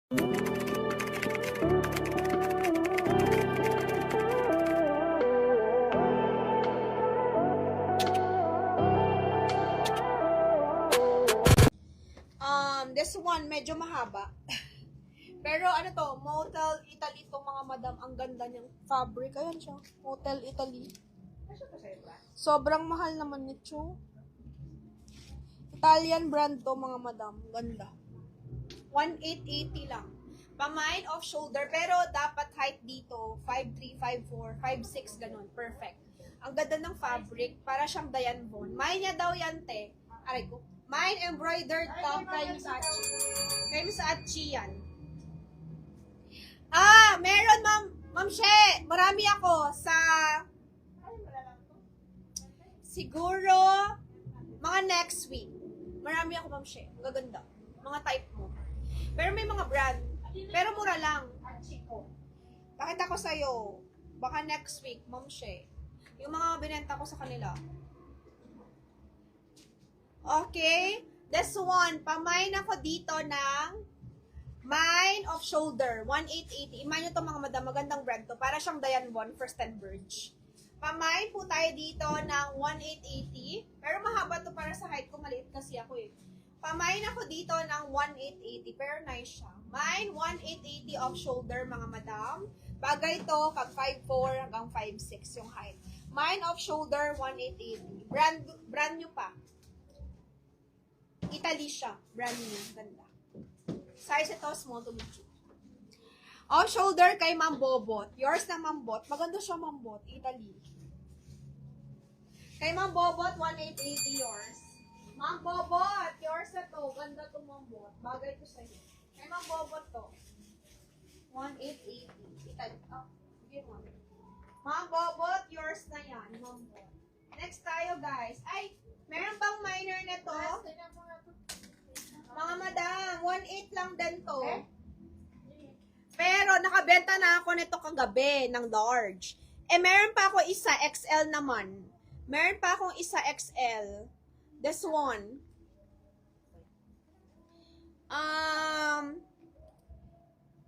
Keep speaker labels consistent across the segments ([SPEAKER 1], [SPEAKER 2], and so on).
[SPEAKER 1] This one, medyo mahaba. Pero ano to, Motel Italy to mga madam. Ang ganda niyang fabric. Ayan siya. Motel Italy. Sobrang mahal naman nito. Italian brand to mga madam. Ganda. 1,880 lang. Pamain off shoulder. Pero dapat height dito. 5'3", 5'4", 5'6", ganun. Perfect. Ang ganda ng fabric. Para siyang Diane Von. Mine niya daw yan, te. Aray ko. Mine embroidered top kay Miss Achi. Kay Miss Achi yan. Meron Ma'am She. Marami ako sa siguro mga next week. Marami ako Ma'am She. Ang gaganda. Mga type mo. Pero may mga brand. Pero mura lang. Pakita ko sa'yo. Baka next week, Ma'am She. Yung mga binenta ko sa kanila. Okay? This one, pamain ako dito ng Mine of Shoulder, 1,880. Iman nyo to mga madam, magandang brand to. Para siyang Diane Von, First and Burge. Pamain po tayo dito ng 1,880. Pero mahaba to para sa height ko, maliit kasi ako eh. Pamain ako dito ng 1,880. Pero nice siya. Mine, 1,880 off shoulder mga madam. Bagay to, kag 5'4 hanggang 5'6 yung height. Mine off shoulder, 1,880. Brand nyo pa. Italy siya. Brand new. Ganda. Size ito, small to medium. Off shoulder kay Ma'am Bobot. Yours na Ma'am Bot. Maganda siya Ma'am Bot. Italy. Kay Ma'am Bobot, 1,880 yours. Ma'am Bobot, yours na to. Ganda to Ma'am Bot. Bagay to sa'yo. Kay Ma'am Bobot to. 1,880. Italy. Sige mo. Ma'am Bobot, yours na yan. Ma'am Bot. Next tayo guys. Ay, meron bang minor na to? Mga madam, 1.8 lang din to. Pero nakabenta na ako nito kagabi ng large. Meron pa ako isa XL naman. Meron pa akong isa XL. This one.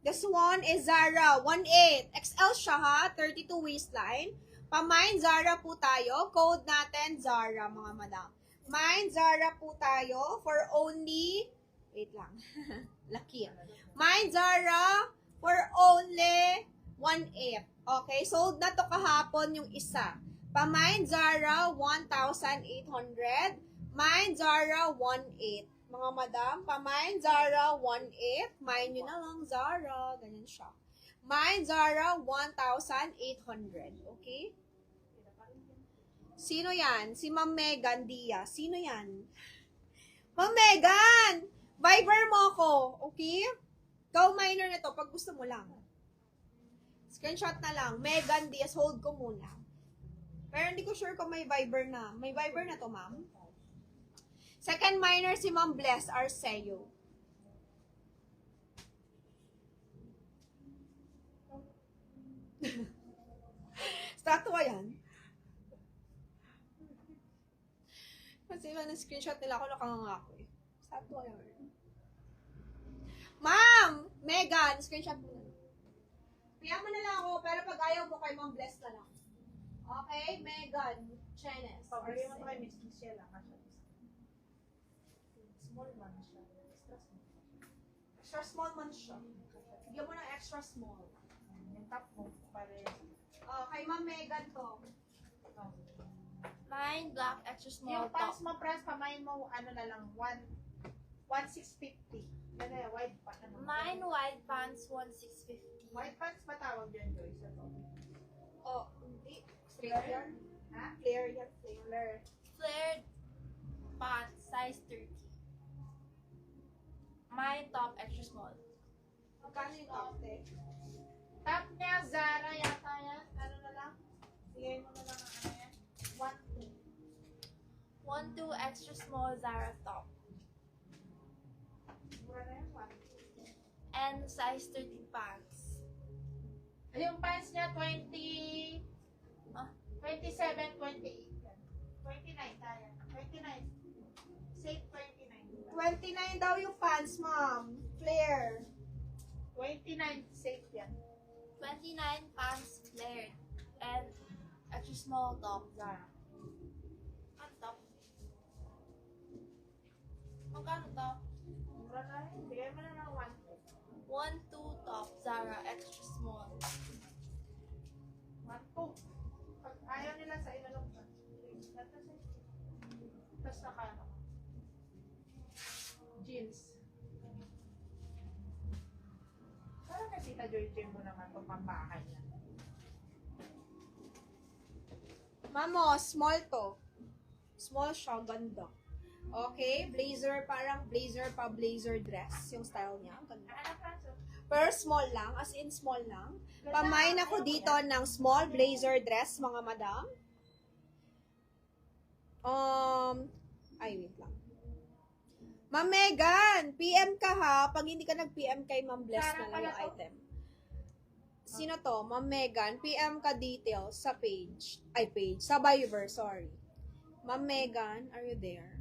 [SPEAKER 1] This one is Zara 1.8. XL siya ha, 32 waistline. Pamain Zara po tayo. Code natin Zara mga madam. Mine, Zara po tayo for only, wait lang, laki. Mine, Zara for only 1.8. Okay, sold na to kahapon yung isa. Pamine, Zara, 1,800. Mine, Zara, 1.8. Mga madam, pamine, Zara, 1.8. Mine nyo na lang, Zara. Ganyan siya. Mine, Zara, 1,800. Okay? Sino yan? Si Ma'am Megan Dia. Sino yan? Ma'am Megan! Viber mo ako. Okay? Go minor na to pag gusto mo lang. Screenshot na lang. Megan Diaz. Hold ko muna. Pero hindi ko sure kung may Viber na. May Viber na to, ma'am. Second minor si Ma'am Bless Arceo. Statwa yan. Kasi na-screenshot nila ako, nakanganga ako eh. Statwa yan. Ma'am! Megan! Screenshot mo na. Piyan mo na lang ako, pero pag ayaw mo kay Ma'am Bless na lang. Okay? Megan Chenes.
[SPEAKER 2] Pabili mo kay Miss Michelle. Small man siya.
[SPEAKER 1] Extra small man siya. Bigyan mo ng extra small.
[SPEAKER 2] Yung top mo, pare.
[SPEAKER 1] Kay Ma'am Megan to.
[SPEAKER 3] Mine, black, extra small
[SPEAKER 2] Yung pants
[SPEAKER 3] top.
[SPEAKER 2] mo, press, pamain mo, ano na lang, 1,650. Yan na, wide pa naman.
[SPEAKER 3] Mine, wide pants, 1,650.
[SPEAKER 2] White pants ba tawag dyan, Joyce? Ito.
[SPEAKER 1] Oh, hindi. Flare yan.
[SPEAKER 2] Ha?
[SPEAKER 1] Flare yan.
[SPEAKER 2] Flare.
[SPEAKER 3] Flared pants, size 30. Mine, top, extra small.
[SPEAKER 1] Magkano yung top, eh?
[SPEAKER 2] Top niya, Zara yata yan. Ano na lang? Bigay mo na lang ang ano yan.
[SPEAKER 3] 1, 2 extra small Zara top.
[SPEAKER 2] Mura na yan, 1.
[SPEAKER 3] And size 13 pants.
[SPEAKER 2] Yung pants niya, 27, 28. 29 tayo. 29. Safe 29.
[SPEAKER 1] 29 daw yung pants, ma'am. Flare.
[SPEAKER 2] 29, safe yan.
[SPEAKER 3] 29 pants flared. And extra small top Zara. Ano top? Magkano to?
[SPEAKER 2] Mura na rin. Bigay mo na ng 1.
[SPEAKER 3] 1-2 top Zara extra small.
[SPEAKER 2] 1, 2. Pag ayaw nila sa inalok ka. Tapos naka ano. Jeans. Parang nakita Joy mo naman itong pambahay niya.
[SPEAKER 1] Mamo, small to. Small siya, ganda. Okay, blazer, parang blazer pa blazer dress. Yung style niya, ganda.
[SPEAKER 2] Ano, Franzo?
[SPEAKER 1] Pero small lang, as in small lang. Pamain ako dito ng small blazer dress, mga madam. Ay, wait lang. Ma'am Megan, PM ka ha. Pag hindi ka nag-PM kay Ma'am Bless na lang yung item. Sino to? Ma'am Megan, PM ka details sa page. Ay, page. Sa Viber, sorry. Ma'am Megan, are you there?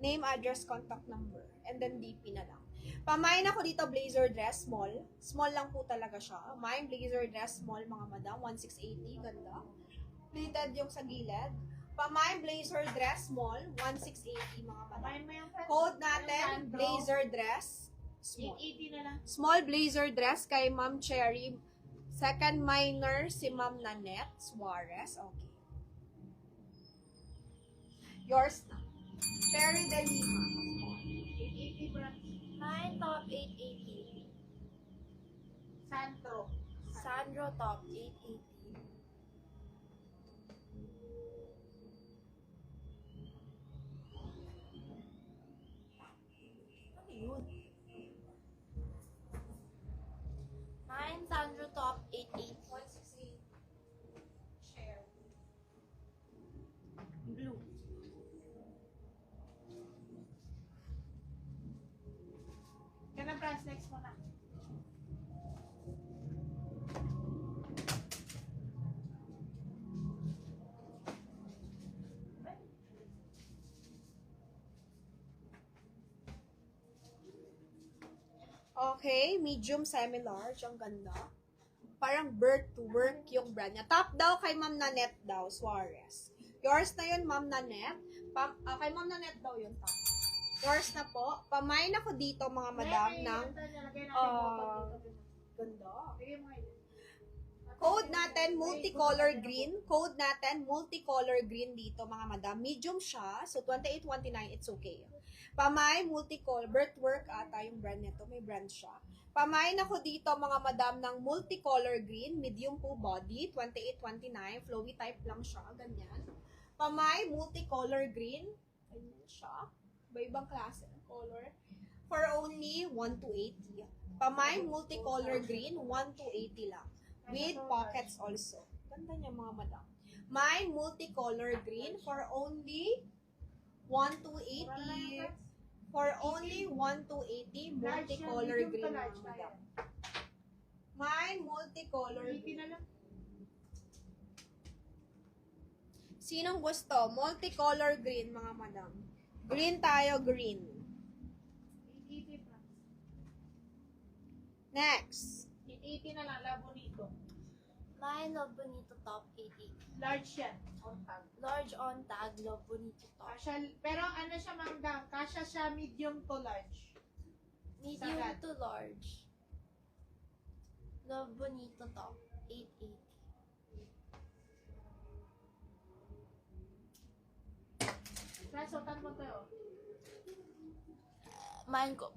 [SPEAKER 1] Name, address, contact number. And then DP na lang. Pamain ako dito blazer dress, small. Small lang po talaga siya. Mine blazer dress, small mga madam. 1680, ganda. Pleated yung sa gilid. Pamain blazer dress, small. 1680 mga madam.
[SPEAKER 2] Kabahin mo yung Franzo.
[SPEAKER 1] Code natin, blazer dress, small.
[SPEAKER 2] 880 na lang.
[SPEAKER 1] Small blazer dress kay Ma'am Cherry. Second minor, si Ma'am Nanette Suarez. Okay. Yours na. Cherry de Lima. Small.
[SPEAKER 2] 880 Franzo.
[SPEAKER 3] Mine top 880.
[SPEAKER 2] Santro.
[SPEAKER 3] Sandro top 880. Ano yun? Mine Sandro top 880.
[SPEAKER 1] 168. Share.
[SPEAKER 2] Blue. Yan ang Franz, next mo na.
[SPEAKER 1] Okay, medium semi-large. Ang ganda. Parang birth to work yung brand niya. Top daw kay Ma'am Nanette daw, Suarez. Yours na yun, Ma'am Nanette. Kay Ma'am Nanette daw yun, top. Yours na po. Pamain ako dito, mga madam, ng ganda.
[SPEAKER 2] Bigay mo ngayon.
[SPEAKER 1] Code natin, multicolor green. Code natin, multicolor green dito, mga madam. Medium siya. So, 28.29, it's okay. Pamay, multicolor. Birthwork ata yung brand nito. May brand siya. Pamain ako dito, mga madam, ng multicolor green. Medium po body. 28.29. Flowy type lang siya. Ganyan. Pamay, multicolor green. Ganyan siya. Iba-ibang klase ng color. For only 1 to 80. Pamay, multicolor green. 1 to 80 lang. With pockets also. Ganda niya, mga madam. My multicolor green for only 1 to 80. For only 1 to 80, multicolor green, mga madam. My multicolor
[SPEAKER 2] 80
[SPEAKER 1] green.
[SPEAKER 2] na lang.
[SPEAKER 1] Sinong gusto? Multicolor green, mga madam. Green tayo, green.
[SPEAKER 2] 880 Franz.
[SPEAKER 1] Next.
[SPEAKER 2] 880 na lang, labo nito.
[SPEAKER 3] Mine Love Bonito top 880.
[SPEAKER 2] Large yan. On tag.
[SPEAKER 3] Large on tag Love Bonito top.
[SPEAKER 2] Kasha, pero ano siya manggang, kasha siya medium to large.
[SPEAKER 3] Medium
[SPEAKER 2] Sagad.
[SPEAKER 3] to large. Love Bonito top 880.
[SPEAKER 2] Franz, sultan mo to.
[SPEAKER 3] Mine ko